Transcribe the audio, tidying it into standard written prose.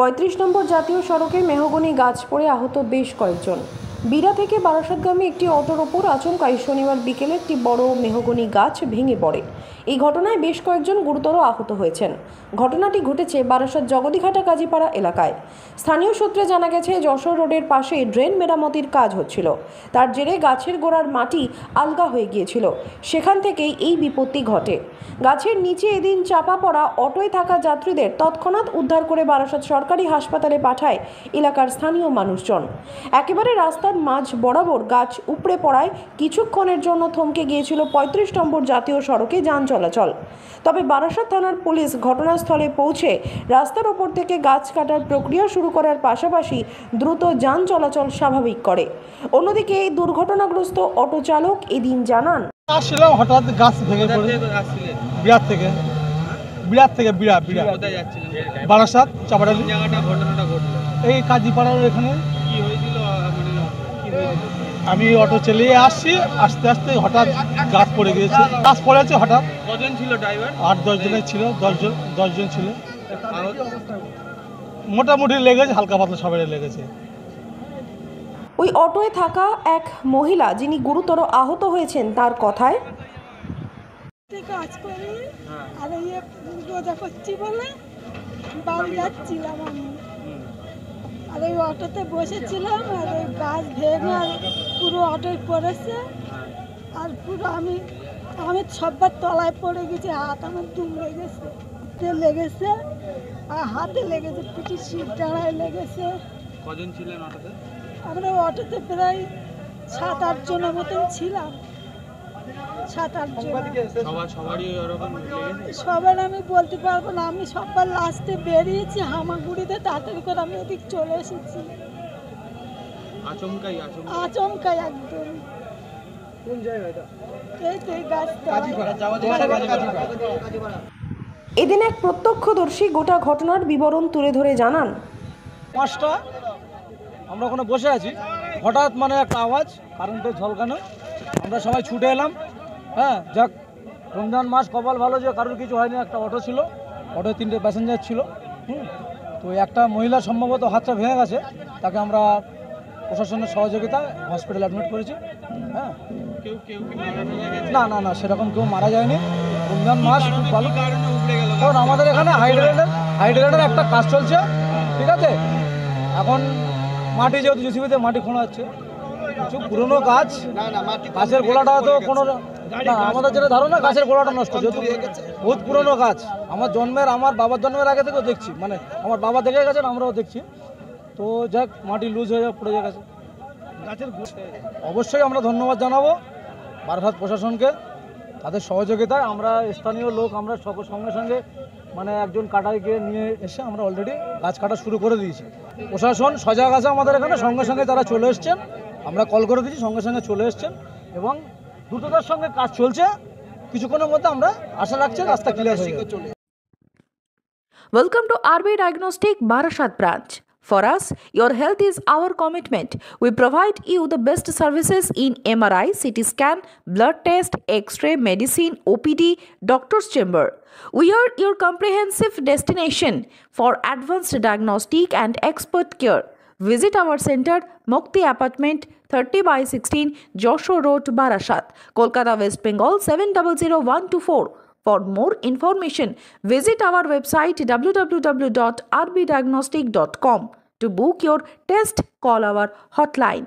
৩৫ নম্বর জাতীয় সড়কে মেহগনি গাছ পড়ে আহত বেশ কয়েকজন। বিরা থেকে বারাসাতগামী একটি অটোর ওপর আচমকাই শনিবার বিকেলে একটি বড় মেহগনি গাছ ভেঙে পড়ে। এই ঘটনায় বেশ কয়েকজন গুরুতর আহত হয়েছেন। ঘটনাটি ঘটেছে বারাসাত জগদীঘাটা কাজীপাড়া এলাকায়। স্থানীয় সূত্রে জানা গেছে, যশোর রোডের পাশে ড্রেন মেরামতির কাজ হচ্ছিল। তার জেরে গাছের গোড়ার মাটি আলগা হয়ে গিয়েছিল। সেখান থেকেই এই বিপত্তি ঘটে। গাছের নিচে এদিন চাপা পড়া অটোয় থাকা যাত্রীদের তৎক্ষণাৎ উদ্ধার করে বারাসাত সরকারি হাসপাতালে পাঠায় এলাকার স্থানীয় মানুষজন। একেবারে রাস্তার মাঝ বরাবর গাছ উপড়ে পড়ায় কিছুক্ষণের জন্য থমকে গিয়েছিল ৩৫ নম্বর জাতীয় সড়কে যান চলাচল। তবে বারাসাত থানার পুলিশ ঘটনাস্থলে পৌঁছে রাস্তার ওপর থেকে গাছ কাটার প্রক্রিয়া শুরু করার পাশাপাশি দ্রুত যান চলাচল স্বাভাবিক করে। অন্যদিকে এই দুর্ঘটনাগ্রস্ত অটো চালক এদিন জানান, আসছিলাম হঠাৎ গাছ ভেঙে পড়ে। বিরাট থেকে বারাসাত চাপাডালি এই কাজীপাড়ার এখানে আমি অটো চালিয়ে আসছি, আস্তে আস্তে হঠাৎ গাছ পড়ে গিয়েছে। গাছ পড়েছে হঠাৎ। কজন ছিল ড্রাইভার? 8-10 জনের ছিল, 10 জন ছিল। মোটামুটি লেগেছে, হালকা পাতলা সবাই লেগেছে। ওই অটোয় থাকা এক মহিলা যিনি গুরুতর আহত হয়েছেন, তার কথায়, কাজ করি আর রোজা করছি বলে বাড়ি যাচ্ছিলাম আমি, আর ওই অটোতে বসেছিলাম আর ওই গাছ ভেঙে আর পুরো অটোয় পড়েছে। আর পুরো আমি সববার তলায় পড়ে গেছি, হাত আমার দুমড়ে গেছে, লেগেছে আর হাতে লেগেছে, পিঠে শির ডাঁড়ায় লেগেছে। কজন ছিলেন অটোতে? আমরা অটোতে প্রায় 7-8 জনের মতন ছিলাম। 7-8 জন। সবার আমি বলতে পারবো না, আমি সবার লাস্টে বেরিয়েছি হামাগুড়িতে, তাড়াতাড়ি করে আমি এদিক চলে এসেছি। আচমকাই একদম। কোন জায়গা এটা? এই তো এই গাছটা। এদিন এক প্রত্যক্ষদর্শী গোটা ঘটনার বিবরণ তুলে ধরে জানান, 5টা আমরা ওখানে বসে আছি, হঠাৎ একটা আওয়াজ, কারেন্টের ঝলকানো। আমরা সবাই ছুটে এলাম। হ্যাঁ, যাক রমজান মাস, কপাল ভালো যে কারোর কিছু হয়নি। একটা অটো ছিল, অটোয় 3টে প্যাসেঞ্জার ছিল। তো একটা মহিলা সম্ভবত হাতটা ভেঙে গেছে, তাকে আমরা প্রশাসনের সহযোগিতায় হসপিটালে অ্যাডমিট করেছি। হ্যাঁ, না সেরকম কেউ মারা যায়নি। রমজান মাস খুব ভালো, কারণ আমাদের এখানে হাইড্রেনের একটা কাজ চলছে। ঠিক আছে, এখন মাটি যেহেতু জেসিবিতে মাটি খোঁড়া হচ্ছে, কিছু পুরনো গাছ, গাছের গোড়াটা তো কোনো না, আমাদের যেটা ধারণা গাছের গোড়াটা নষ্ট, যেহেতু বহুত পুরনো গাছ। আমার বাবার জন্মের আগে থেকেও দেখছি, আমার বাবা দেখে গেছেন, আমরাও দেখছি। তো যাক, মাটি লুজ হয়ে পড়ে গেছে গাছের। অবশ্যই আমরা ধন্যবাদ জানাবো বারাসাত প্রশাসনকে, তাদের সহযোগিতায়। আমরা স্থানীয় লোক, আমরা সঙ্গে সঙ্গে একজন কাটাইকে নিয়ে এসে আমরা অলরেডি গাছ কাটা শুরু করে দিয়েছি। প্রশাসন সজাগ আছে আমাদের এখানে, সঙ্গে সঙ্গে তারা চলে এসছেন। আমরা কল করে দিয়েছি, সঙ্গে সঙ্গে চলে এসছেন এবং দ্রুততার সঙ্গে কাজ চলছে। কিছুক্ষণের মধ্যে আমরা আশা রাখছি রাস্তা ক্লিয়ার হয়ে যাবে। Welcome to RB Diagnostic Barasat branch. For us, your health is our commitment. We provide you the best services in MRI, CT scan, blood test, X-ray, medicine, OPD, doctor's chamber. We are your comprehensive destination for advanced diagnostic and expert care. Visit our center, Mukti Apartment, 30/16, Joshua Road, Barasat, Kolkata, West Bengal 700124. For more information, visit our website www.rbdiagnostic.com. To book your test, call our hotline